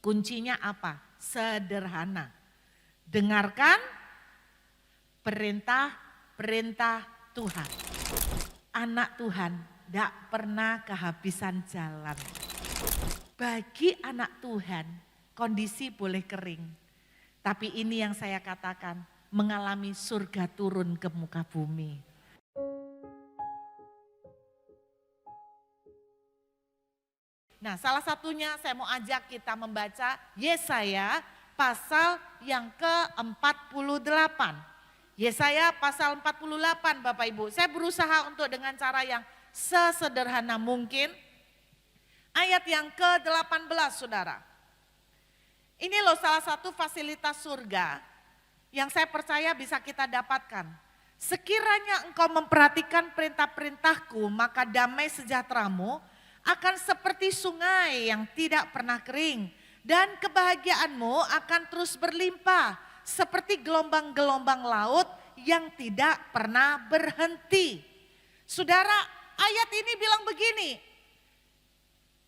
Kuncinya apa? Sederhana. Dengarkan perintah-perintah Tuhan. Anak Tuhan tidak pernah kehabisan jalan. Bagi anak Tuhan, kondisi boleh kering. Tapi ini yang saya katakan, mengalami surga turun ke muka bumi. Nah, salah satunya saya mau ajak kita membaca Yesaya pasal yang ke-48. Yesaya pasal 48 Bapak Ibu. Saya berusaha untuk dengan cara yang sesederhana mungkin. Ayat yang ke-18 saudara. Ini loh salah satu fasilitas surga yang saya percaya bisa kita dapatkan. Sekiranya engkau memperhatikan perintah-perintahku, maka damai sejahteramu akan seperti sungai yang tidak pernah kering. Dan kebahagiaanmu akan terus berlimpah seperti gelombang-gelombang laut yang tidak pernah berhenti. Saudara, ayat ini bilang begini,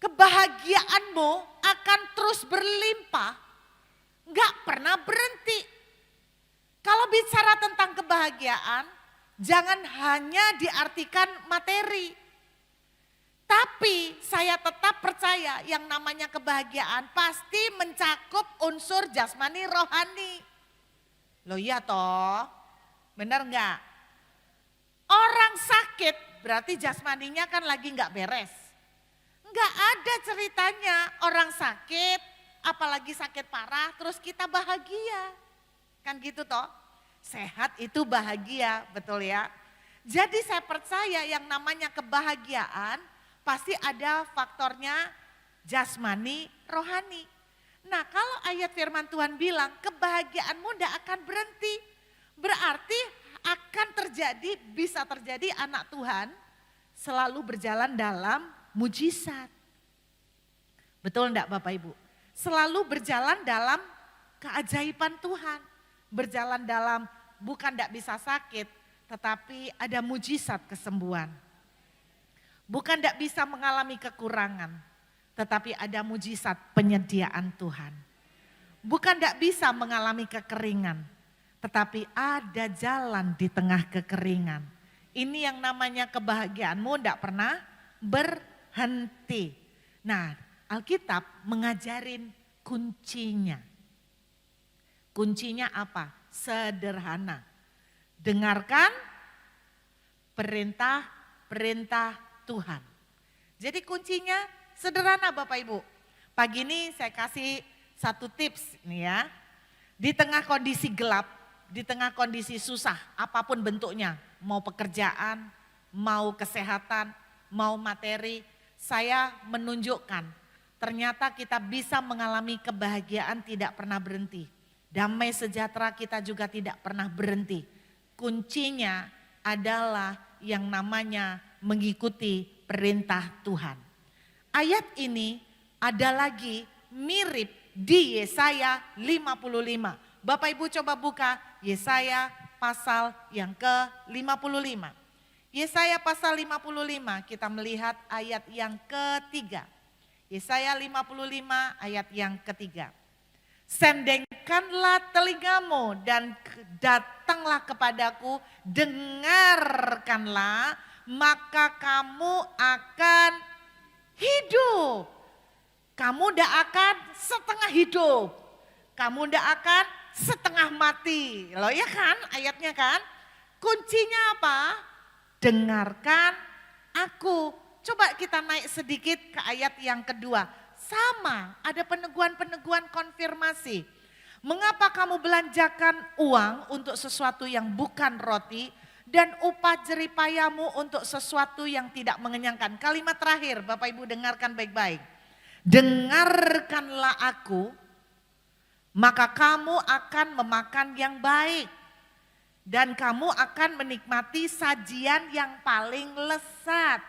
kebahagiaanmu akan terus berlimpah, gak pernah berhenti. Kalau bicara tentang kebahagiaan, jangan hanya diartikan materi. Tapi saya tetap percaya yang namanya kebahagiaan pasti mencakup unsur jasmani rohani. Loh iya toh, benar gak? Orang sakit berarti jasmaninya kan lagi gak beres. Enggak ada ceritanya orang sakit, apalagi sakit parah, terus kita bahagia. Kan gitu toh, sehat itu bahagia, betul ya. Jadi saya percaya yang namanya kebahagiaan pasti ada faktornya jasmani, rohani. Nah kalau ayat firman Tuhan bilang kebahagiaanmu tidak akan berhenti. Berarti akan terjadi, bisa terjadi anak Tuhan selalu berjalan dalam mujizat. Betul enggak Bapak Ibu? Selalu berjalan dalam keajaiban Tuhan. Berjalan dalam bukan enggak bisa sakit, tetapi ada mujizat kesembuhan. Bukan enggak bisa mengalami kekurangan, tetapi ada mujizat penyediaan Tuhan. Bukan enggak bisa mengalami kekeringan, tetapi ada jalan di tengah kekeringan. Ini yang namanya kebahagiaanmu enggak pernah berhenti. Nah, Alkitab mengajarin kuncinya. Kuncinya apa? Sederhana. Dengarkan perintah-perintah Tuhan. Jadi kuncinya sederhana Bapak Ibu. Pagi ini saya kasih satu tips nih ya. Di tengah kondisi gelap, di tengah kondisi susah, apapun bentuknya, mau pekerjaan, mau kesehatan, mau materi, saya menunjukkan ternyata kita bisa mengalami kebahagiaan tidak pernah berhenti. Damai sejahtera kita juga tidak pernah berhenti. Kuncinya adalah yang namanya mengikuti perintah Tuhan. Ayat ini ada lagi mirip di Yesaya 55. Bapak Ibu coba buka Yesaya pasal yang ke-55. Yesaya pasal 55 kita melihat ayat yang ketiga. Yesaya 55 ayat yang ketiga. Sendengkanlah telingamu dan datanglah kepadaku, dengarkanlah, maka kamu akan hidup. Kamu tidak akan setengah hidup. Kamu tidak akan setengah mati. Loh ya kan ayatnya kan. Kuncinya apa? Dengarkan aku. Coba kita naik sedikit ke ayat yang kedua. Sama, ada peneguhan-peneguhan konfirmasi. Mengapa kamu belanjakan uang untuk sesuatu yang bukan roti dan upah jeripayamu untuk sesuatu yang tidak mengenyangkan? Kalimat terakhir, Bapak Ibu dengarkan baik-baik. Dengarkanlah aku, maka kamu akan memakan yang baik dan kamu akan menikmati sajian yang paling lezat.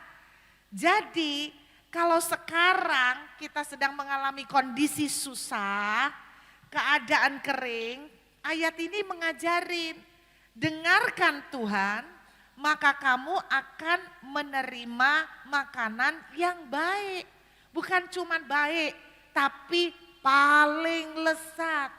Jadi kalau sekarang kita sedang mengalami kondisi susah, keadaan kering, ayat ini mengajarin, dengarkan Tuhan, maka kamu akan menerima makanan yang baik. Bukan cuma baik, tapi paling lesat.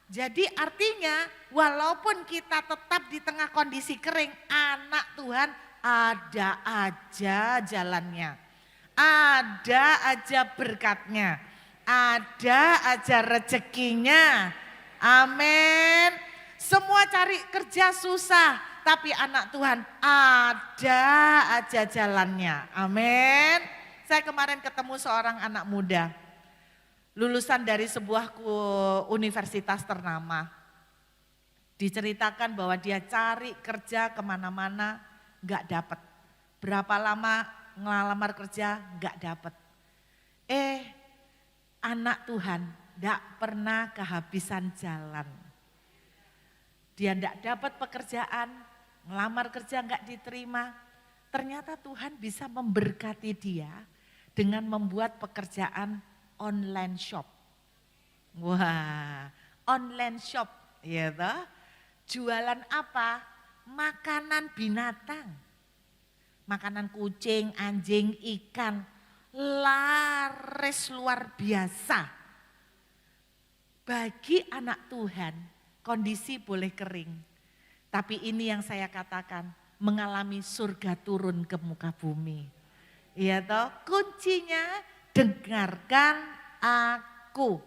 Jadi artinya walaupun kita tetap di tengah kondisi kering, anak Tuhan ada aja jalannya. Ada aja berkatnya. Ada aja rezekinya. Amin. Semua cari kerja susah, tapi anak Tuhan ada aja jalannya. Amin. Saya kemarin ketemu seorang anak muda, lulusan dari sebuah universitas ternama. Diceritakan bahwa dia cari kerja kemana-mana, gak dapat. Berapa lama ngelamar kerja, gak dapat. Anak Tuhan gak pernah kehabisan jalan. Dia gak dapat pekerjaan, ngelamar kerja gak diterima. Ternyata Tuhan bisa memberkati dia dengan membuat pekerjaan online shop. Wah, online shop ya toh. Jualan apa? Makanan binatang. Makanan kucing, anjing, ikan. Laris luar biasa. Bagi anak Tuhan, kondisi boleh kering. Tapi ini yang saya katakan, mengalami surga turun ke muka bumi. Iya toh, kuncinya dengarkan aku.